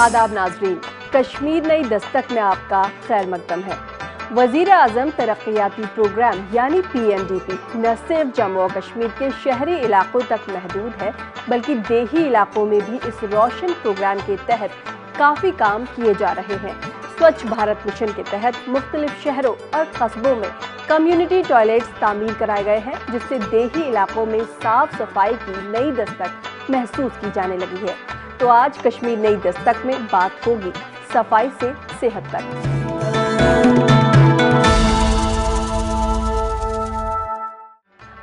आदाब नाजरीन, कश्मीर नई दस्तक में आपका खैर मकदम है। वजीर आजम तरक्याती प्रोग्राम यानी PMDP न सिर्फ जम्मू और कश्मीर के शहरी इलाकों तक महदूद है, बल्कि देही इलाकों में भी इस रोशन प्रोग्राम के तहत काफ़ी काम किए जा रहे हैं। स्वच्छ भारत मिशन के तहत मुख्तलिफ शहरों और कस्बों में कम्युनिटी टॉयलेट्स तामीर कराए गए हैं, जिससे देही इलाकों में साफ सफाई की नई दस्तक महसूस की जाने लगी है। तो आज कश्मीर नई दस्तक में बात होगी सफाई से सेहत तक।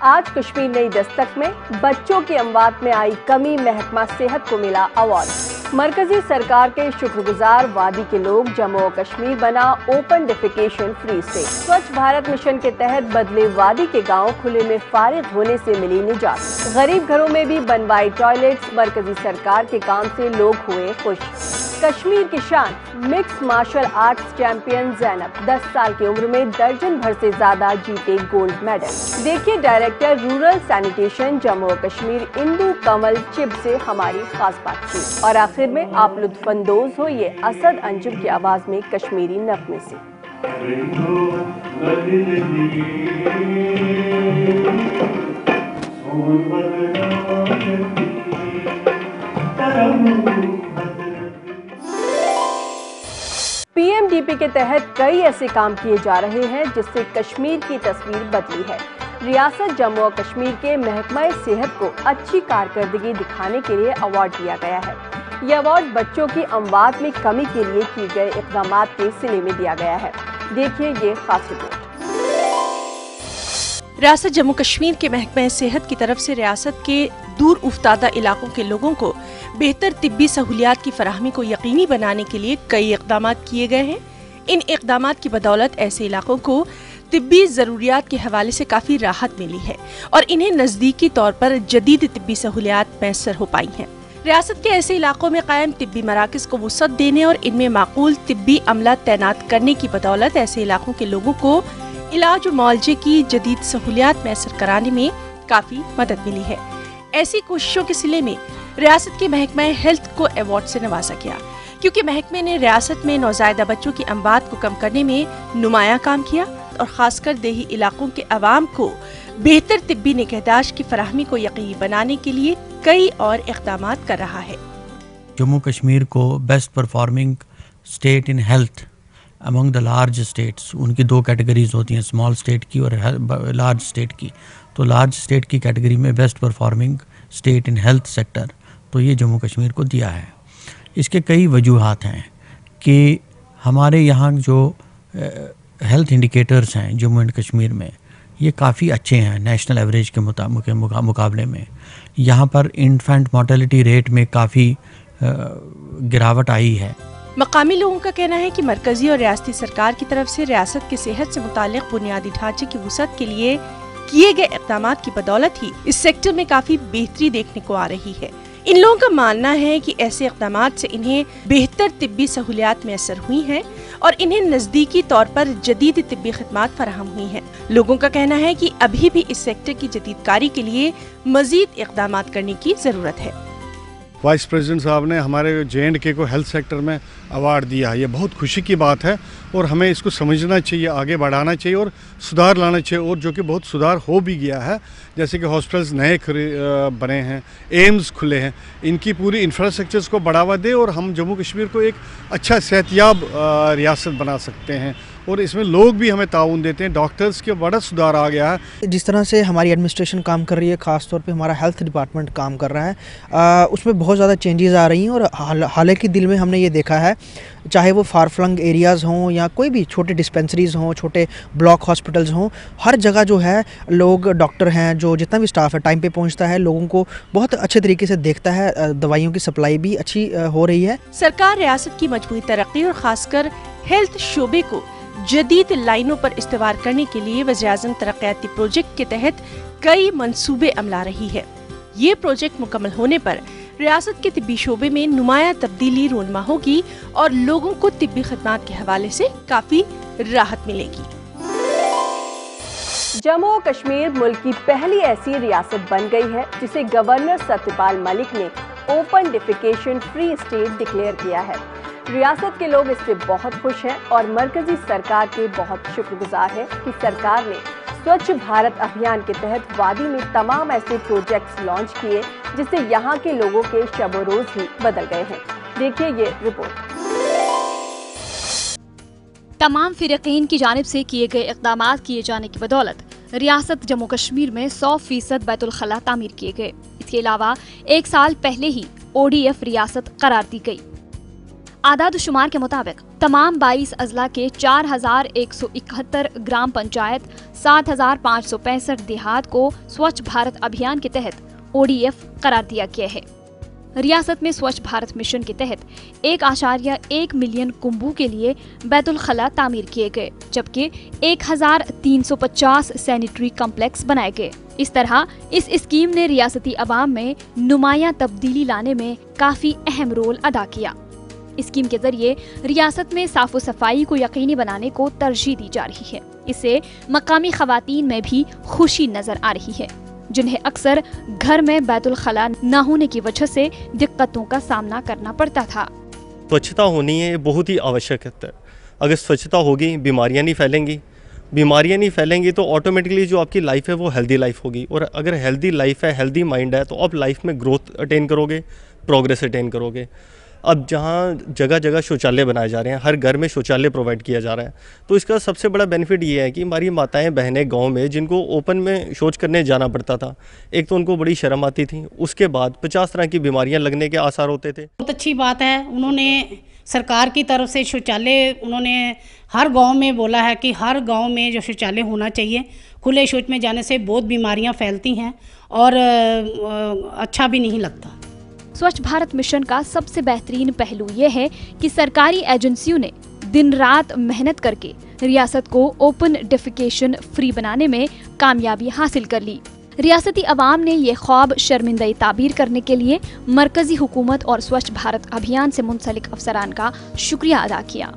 आज कश्मीर नई दस्तक में बच्चों की अमवात में आई कमी, महकमा सेहत को मिला अवार्ड। मरकजी सरकार के शुक्रगुजार वादी के लोग, जम्मू और कश्मीर बना ओपन डेफिकेशन फ्री स्टेट। स्वच्छ भारत मिशन के तहत बदले वादी के गांव खुले में फारिग होने से मिली निजात। गरीब घरों में भी बनवाई टॉयलेट्स। मरकजी सरकार के काम से लोग हुए खुश। कश्मीर की शान mix martial arts champion Zainab 10 साल की उम्र में दर्जन भर से ज्यादा जीते गोल्ड मेडल। देखिए डायरेक्टर रूरल सैनिटेशन जम्मू और कश्मीर इंदु कमल चिब से हमारी खास बातचीत। और आखिर में आप लुत्फानंदोज होइए असद अंजुम की आवाज में कश्मीरी नगमे से। PMDP के तहत कई ऐसे काम किए जा रहे हैं जिससे कश्मीर की तस्वीर बदली है। रियासत जम्मू और कश्मीर के महकमा सेहत को अच्छी कारकर्दगी दिखाने के लिए अवार्ड दिया गया है। यह अवार्ड बच्चों की अमवात में कमी के लिए किए गए इक़दामात के सिले में दिया गया है। देखिए ये खास रिपोर्ट। रियासत जम्मू कश्मीर के महकमा सेहत की तरफ से रियासत के दूर उफ्तादा इलाकों के लोगों को बेहतर तिब्बी सहूलियात की फराहमी को यकीनी बनाने के लिए कई इक़दामात किए गए हैं। इन इक़दामात की बदौलत ऐसे इलाकों को तिब्बी ज़रूरियात के हवाले से काफ़ी राहत मिली है और इन्हें नज़दीकी तौर पर जदीद तिब्बी सहूलियात मैसर हो पाई हैं। रियासत के ऐसे इलाकों में कायम तिब्बी मराकज़ को वुसअत देने और इनमें माकूल तिब्बी अमला तैनात करने की बदौलत ऐसे इलाकों के लोगों को इलाज और मुआवजे की जदीद सहूलियात मैसर कराने में काफ़ी मदद मिली है। ऐसी कोशिशों के सिले में रियासत के महकमा हेल्थ को अवार्ड से नवाजा गया, क्योंकि महकमे ने रियासत में नौज़ायदा बच्चों की अमवात को कम करने में नुमाया काम किया और ख़ासकर देही इलाकों के अवाम को बेहतर तिब्बी निगहदाश्त की फराहमी को यकीनी बनाने के लिए कई और इक़दामात कर रहा है। जम्मू कश्मीर को best performing state in health among the large states, उनकी दो कैटेगरीज होती हैं, स्मॉल स्टेट की और लार्ज स्टेट की। तो लार्ज स्टेट की कैटेगरी में best performing state in health sector तो ये जम्मू कश्मीर को दिया है। इसके कई वजूहात हैं कि हमारे यहाँ जो हेल्थ इंडिकेटर्स हैं जम्मू एंड कश्मीर में ये काफ़ी अच्छे हैं नेशनल एवरेज के मुकाबले में। यहाँ पर इन्फेंट मोर्टेलिटी रेट में काफ़ी गिरावट आई है। मकामी लोगों का कहना है कि मरकजी और रियासती सरकार की तरफ से रियासत के सेहत से मुतालिक बुनियादी ढांचे की वुसअत के लिए किए गए इक़दामात की बदौलत ही इस सेक्टर में काफ़ी बेहतरी देखने को आ रही है। इन लोगों का मानना है कि ऐसे इक़दामात से इन्हें बेहतर तिब्बी सहूलियात मैसर हुई हैं और इन्हें नज़दीकी तौर पर जदीद तिब्बी खिदमात फराहम हुई हैं। लोगों का कहना है कि अभी भी इस सेक्टर की जदीदकारी के लिए मज़ीद इक़दामात करने की ज़रूरत है। वाइस प्रेसिडेंट साहब ने हमारे J&K को हेल्थ सेक्टर में अवार्ड दिया है, ये बहुत खुशी की बात है और हमें इसको समझना चाहिए, आगे बढ़ाना चाहिए और सुधार लाना चाहिए। और जो कि बहुत सुधार हो भी गया है, जैसे कि हॉस्पिटल्स नए बने हैं, एम्स खुले हैं, इनकी पूरी इंफ्रास्ट्रक्चर्स को बढ़ावा दे और हम जम्मू कश्मीर को एक अच्छा सेहतियाब रियासत बना सकते हैं। और इसमें लोग भी हमें ताउन देते हैं, डॉक्टर्स के बड़ा सुधार आ गया है। जिस तरह से हमारी एडमिनिस्ट्रेशन काम कर रही है, ख़ास तौर पे हमारा हेल्थ डिपार्टमेंट काम कर रहा है, उसमें बहुत ज़्यादा चेंजेस आ रही हैं। और हालांकि दिल में हमने ये देखा है, चाहे वो फार फ्लंग एरियाज़ हों या कोई भी छोटे डिस्पेंसरीज़ हों, छोटे ब्लॉक हॉस्पिटल्स हों, हर जगह जो है लोग, डॉक्टर हैं, जो जितना भी स्टाफ है टाइम पे पहुंचता है, लोगों को बहुत अच्छे तरीके से देखता है, दवाइयों की सप्लाई भी अच्छी हो रही है। सरकार रियासत की मजबूती तरक्की और खासकर हेल्थ शोबे को जदीद लाइनों पर इस्तेमाल करने के लिए वज़ीर-ए-आज़म तरक्याती प्रोजेक्ट के तहत कई मंसूबे अमला रही है। ये प्रोजेक्ट मुकम्मल होने पर रियासत के तिब्बी शोबे में नुमाया तब्दीली रोनमा होगी और लोगों को तिब्बी खदमात के हवाले से काफी राहत मिलेगी। जम्मू कश्मीर मुल्क की पहली ऐसी रियासत बन गई है जिसे गवर्नर सत्यपाल मलिक ने open defecation free state declare किया है। रियासत के लोग इससे बहुत खुश हैं और मरकजी सरकार के बहुत शुक्रगुजार हैं कि सरकार ने स्वच्छ भारत अभियान के तहत वादी में तमाम ऐसे प्रोजेक्ट्स लॉन्च किए जिससे यहाँ के लोगों के शब रोज ही बदल गए हैं। देखिए ये रिपोर्ट। तमाम फिरकीन की जानिब से किए गए इक़दामात किए जाने की बदौलत रियासत जम्मू कश्मीर में 100% बैतुल खला तामीर किए गए। इसके अलावा 1 साल पहले ही ODF रियासत करार दी गई। आदाद शुमार के मुताबिक तमाम 22 अजला के 4171 ग्राम पंचायत 7565 देहात को स्वच्छ भारत अभियान के तहत ODF करार दिया गया है। रियासत में स्वच्छ भारत मिशन के तहत 1.1 मिलियन कुंबू के लिए बैतुल खला तामीर किए गए, जबकि 1350 सैनिटरी कॉम्प्लेक्स बनाए गए। इस तरह इस स्कीम ने रियासती अवाम में नुमायां तब्दीली लाने में काफी अहम रोल अदा किया। स्कीम के जरिए रियासत में साफो सफाई को यकीनी बनाने को तरजीह दी जा रही है। इससे मकामी खवातीन में भी खुशी नजर आ रही है, जिन्हें अक्सर घर में बैतुल खला न होने की वजह से दिक्कतों का सामना करना पड़ता था। स्वच्छता होनी है, बहुत ही आवश्यक है। अगर स्वच्छता होगी बीमारियां नहीं फैलेंगी, बीमारियां नहीं फैलेंगी तो ऑटोमेटिकली जो आपकी लाइफ है वो हेल्दी लाइफ होगी, और अगर हेल्दी लाइफ है, हेल्दी माइंड है, तो आप लाइफ में ग्रोथ अटेन करोगे, प्रोग्रेस अटेन करोगे। अब जहाँ जगह जगह शौचालय बनाए जा रहे हैं, हर घर में शौचालय प्रोवाइड किया जा रहा है, तो इसका सबसे बड़ा बेनिफिट ये है कि हमारी माताएं बहनें गांव में जिनको ओपन में शौच करने जाना पड़ता था, एक तो उनको बड़ी शर्म आती थी, उसके बाद 50 तरह की बीमारियां लगने के आसार होते थे। बहुत अच्छी बात है, उन्होंने सरकार की तरफ से शौचालय उन्होंने हर गांव में बोला है कि हर गांव में जो शौचालय होना चाहिए। खुले शौच में जाने से बहुत बीमारियां फैलती हैं और अच्छा भी नहीं लगता। स्वच्छ भारत मिशन का सबसे बेहतरीन पहलू ये है कि सरकारी एजेंसियों ने दिन रात मेहनत करके रियासत को ओपन डेफिकेशन फ्री बनाने में कामयाबी हासिल कर ली। रियासती अवाम ने ये ख्वाब शर्मिंदगी ताबीर करने के लिए मरकजी हुकूमत और स्वच्छ भारत अभियान से मुंसलिक अफसरान का शुक्रिया अदा किया।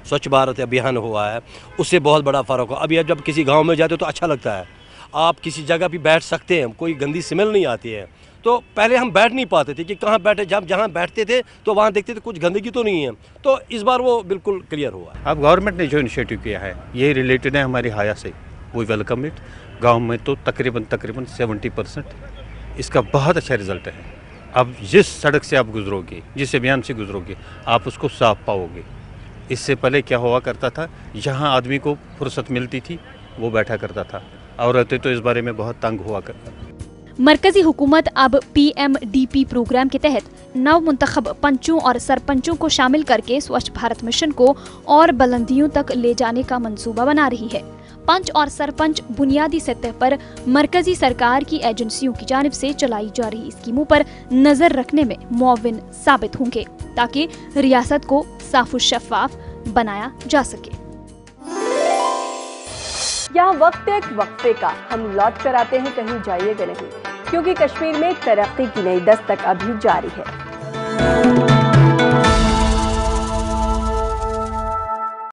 स्वच्छ भारत अभियान हुआ है, उससे बहुत बड़ा फ़र्क हो। अभी जब किसी गांव में जाते हो तो अच्छा लगता है, आप किसी जगह भी बैठ सकते हैं, कोई गंदी स्मेल नहीं आती है। तो पहले हम बैठ नहीं पाते थे कि कहाँ बैठे, जब जहाँ बैठते थे तो वहाँ देखते थे कुछ गंदगी तो नहीं है, तो इस बार वो बिल्कुल क्लियर हुआ है। अब गवर्नमेंट ने जो इनिशिएटिव किया है ये रिलेटेड है हमारी हाया से, वी वेलकम इट। गांव में तो तकरीबन 70% इसका बहुत अच्छा रिजल्ट है। अब जिस सड़क से आप गुजरोगे, जिस अभियान से गुजरोगे, आप उसको साफ पाओगे। इससे पहले क्या हुआ करता था, जहाँ आदमी को फुर्सत मिलती थी वो बैठा करता था, औरतें तो इस बारे में बहुत तंग हुआ करता। मरकजी हुकूमत अब PMDP प्रोग्राम के तहत नव मुंतखब पंचों और सरपंचों को शामिल करके स्वच्छ भारत मिशन को और बुलंदियों तक ले जाने का मंसूबा बना रही है। पंच और सरपंच बुनियादी सतह पर मरकजी सरकार की एजेंसियों की जानिब से चलाई जा रही स्कीमों पर नजर रखने में मुआविन साबित होंगे, ताकि रियासत को साफ शफाफ बनाया जा सके। यहाँ वक्त एक वक्फे का, हम लौट कर आते हैं, कहीं जाइएगा नहीं, क्योंकि कश्मीर में तरक्की की नई दस्तक अभी जारी है।